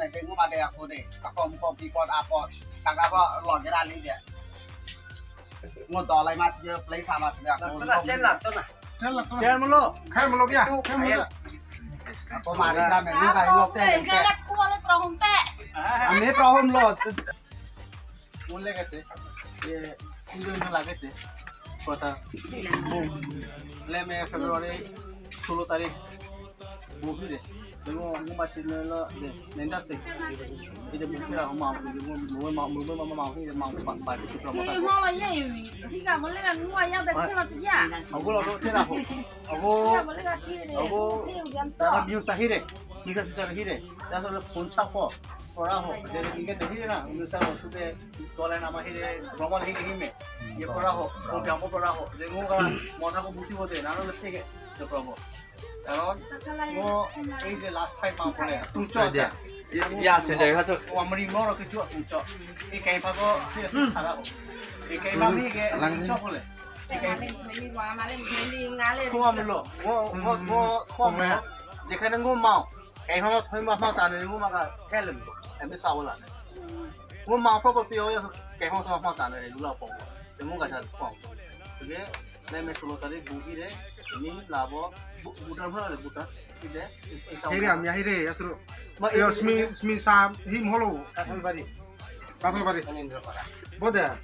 này cái ngô mà đây aku deh aku pikir apa kakak kok lon cái đàn đi vậy ngô to lại mà giờ play sama sudah Chen lah tu nah. Chen mulu. Khai một lộc ya. Khai một lộc. aku mari kami ini kayak lok teh Gagat ko wala prohom te. ini problem lo mulai kete ये engine लगे थे पता ले में फरवरी 16 तारीख bookie दे देखो हम बात चलने ला नेंदा से इधर बुकी रहा हम मांग मांग पार्टी की promotion Ni mo la ye. Tiga mo le ga ngwa ya de ke la tu ya. aku lo tuh tidak aku Mo le ga ti de. aku dapat view sahih deh kita susah sahih deh dan soal puncak kok orang ho jadi ingat deh na misal sudah tolan nama ini romal ini में ये पड़ा हो और जामो पड़ा हो देखो का मोटा को बुद्धि होते ना तो ठीक है जो प्रॉब्लम और वो एक जे लास्ट टाइम मां पड़े तुम चो जा Ya chen jai tu. वो अमरी नो रख चो तुम चो ये कहीं पर को ये सारा हो ये कहीं पर भी के चो बोले ये कहीं Ni wa ma le ni nga le. को हम लो वो में जेखने को मां कहीं हम थोड़ी मां जाने को मां का हेलन एमे सावला वो मां प्रॉपर्टी हो या कहीं हम थोड़ा मां जाने रे लुला पो Temu gak ada pom. Jadi, saya mesolo tadi buki deh. Ini labo bukan apa bukan. Ini. Hiri am ya hiri ya suruh. Yo smi sam him holo. Kathal bari. Kathal bari. Boda.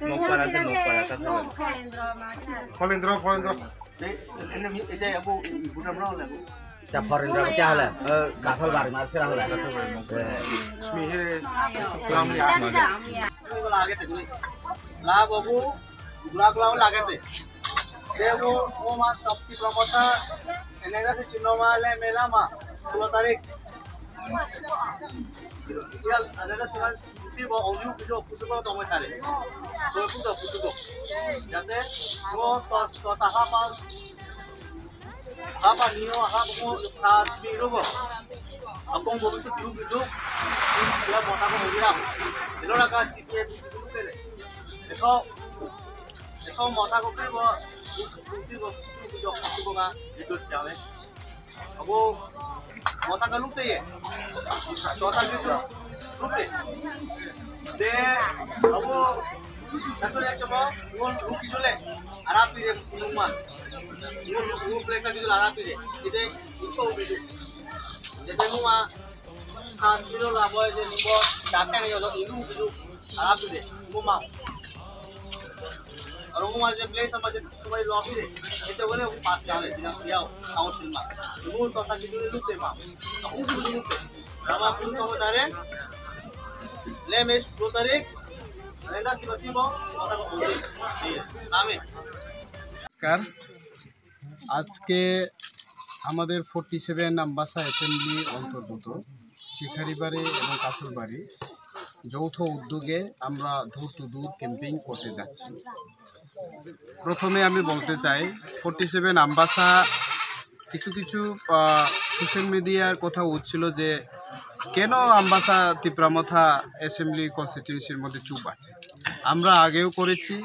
Mo para se mo para sa no. Polendro. Ini itu aku bukan apa lagi. Jab foreigner क्या हाल है काथल बारी मार फिर हाल है Smi hiri. Lam ya. Ini lagi tu. Lah babu, gula lagi tu. Dia वो माँ सबकी promotion इन्हें तो चिन्हों माले मेला माँ 16 तारीख यार अगर सिर्फ उसी वो ओनियो कुछ कुछ को तो मैं करे तो कुछ को जैसे वो तो साहा पास apa niyo apa mo sa biro ko akong bobo sa biro ya bota ko mira ilo na ka tipe pere eko mota ko ke bo ko ga ito jale abo mota ka lukte ye tota biro lukte de abo naso ya chamo won luki jole arap pire numan वो break का भी लाना पड़े इधर इसको भी जैसे हुआ खास किलो लाभ है जो निको डाक्टर नहीं होता इधर भी लाना पड़े वो माँ और वो माँ जब प्लेस समझ तुम्हारी लॉबी है इसे बोले वो पास जाने जिना किया काउंसिल माँ वो तो साथ जितने लुटे माँ वो भी लुटे रामा पुल तो होता है ले में 2 तारीख रेंदा सिबती बो माता को बोले नामे कर আজকে আমাদের 47 আম্বাসা অ্যাসেম্বলি অন্তর্গত শিখারিবাড়ি এবং কাথুরবাড়ি যৌথ উদ্যোগে আমরা ডোর টু ডোর ক্যাম্পেইন করতে যাচ্ছি। প্রথমে আমি বলতে চাই 47 আম্বাসা কিছু সোশ্যাল মিডিয়ার কথা উঠছিল যে কেন আম্বাসা তিপ্রামথা অ্যাসেম্বলি কনস্টিটিউয়েন্সির মধ্যে চুপ আছে। আমরা আগেও করেছি,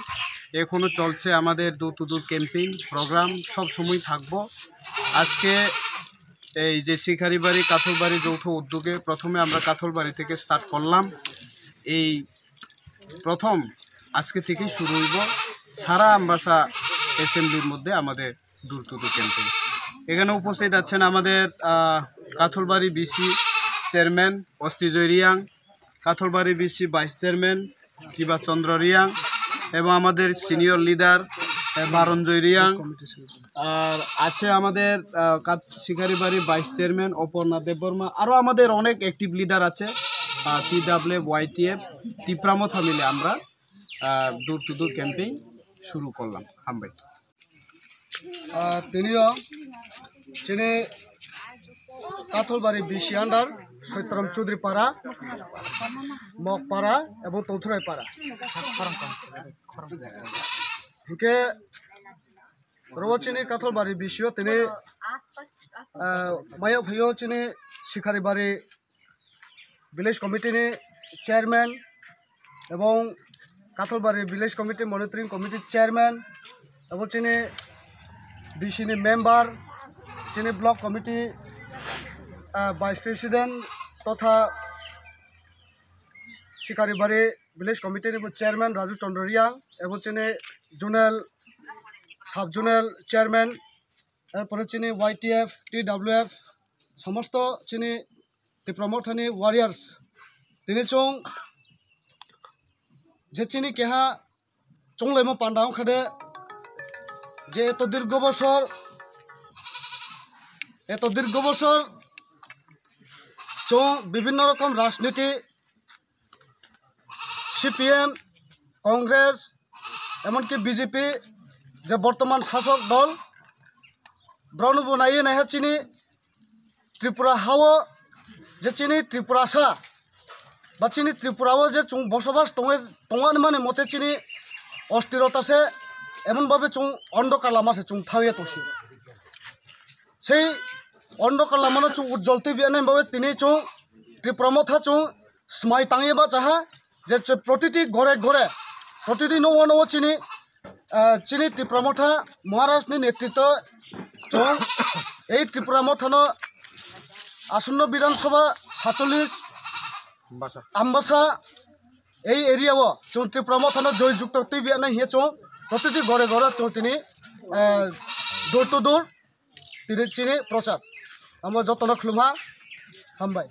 এখনো চলছে আমাদের door to door campaign program, সব সময় থাকবো। আজকে এই যে শিখারিবাড়ি কাথলবাড়ি যৌথ উদ্যোগে প্রথমে আমরা কাথলবাড়ি থেকে স্টার্ট করলাম। এই প্রথম আজকে থেকেই শুরু হইব সারা আম্বাসা অ্যাসেম্বলির মধ্যে আমাদের ডোর টু ডোর ক্যাম্পেইন। এখানে উপস্থিত আছেন আমাদের Kathalbari BC chairman Astijoy Reang, Kathalbari BC vice chairman Kiba Chandra Reang এবং আমাদের সিনিয়র লিডার বারঞ্জয় রিয়াং, আর আছে আমাদের শিকারিবাড়ি ভাইস চেয়ারম্যান অপর্ণা দেববর্মা, আরও আমাদের অনেক অ্যাক্টিভ লিডার আছে। TWF YTF তিপ্রামথা মিলে আমরা ডোর টু ডোর ক্যাম্পেইন শুরু করলাম। হামবাই তিনিও যিনি কাথলবাড়ি বিসি আন্ডার সৈতরাম চৌধুরী পাড়া, মগপাড়া এবং তৌথুরাই পাড়া হিকে রবচিনি কাথলবাড়ি বিসিও তিনি মায়া ভাইও চিনি শিখারিবাড়ি ভিলেজ কমিটিনি চেয়ারম্যান এবং কাথলবাড়ি ভিলেজ কমিটি মনিটরিং কমিটির চেয়ারম্যান এবং চিনি বিসিনি member, Chini block committee vice president तथा Shikaribari village committee chairman Raju Chandria एवं चीनी जोनेल सब जोनेल चेयरमैन एरपर चीनी YTF TWF समस्त चीनी प्रमोथानी वारियार्स दिनै चों जे चीनी केहा चोंलेमो पांडाव खादे जे एत दीर्घ बছর चों विभिन्न रकम राजनीति CPM कांग्रेस एमनकि BJP जे बर्तमान शासक दल ब्राउनबो नाये नाया चीनी त्रिपुरा हावो जे चीनी त्रिपुरासा बा चीनी त्रिपुराओ जे चुं बसबास तंगान माने मते चीनी अस्थिरता से एमन भावे चुं अंधकार लामा से चुं थावे तोसी सेई अंधकार लामा चुं उज्जवलती बियाने भावे तिनी चुं त्रिपुरा मथा चुं स्माय तांगेबा चाहा जे प्रतिटी घरे घरे प्रतिटी नव नव चीनी चीनी त्रिपुरा मथा महाराष्ट्रनि नेतृत्व चुं এই त्रिपुरा मथानो आसन्न विधानसभा 47 आमबासा এই এরিয়াও चुं त्रिपुरा मथानो जययुक्त टिबियाने हिया चुं प्रतिटी घरे घरे चुं तिनी डोर टू डोर तिनी चीनी प्रचार আমরা যতন খুলমা হামবাই।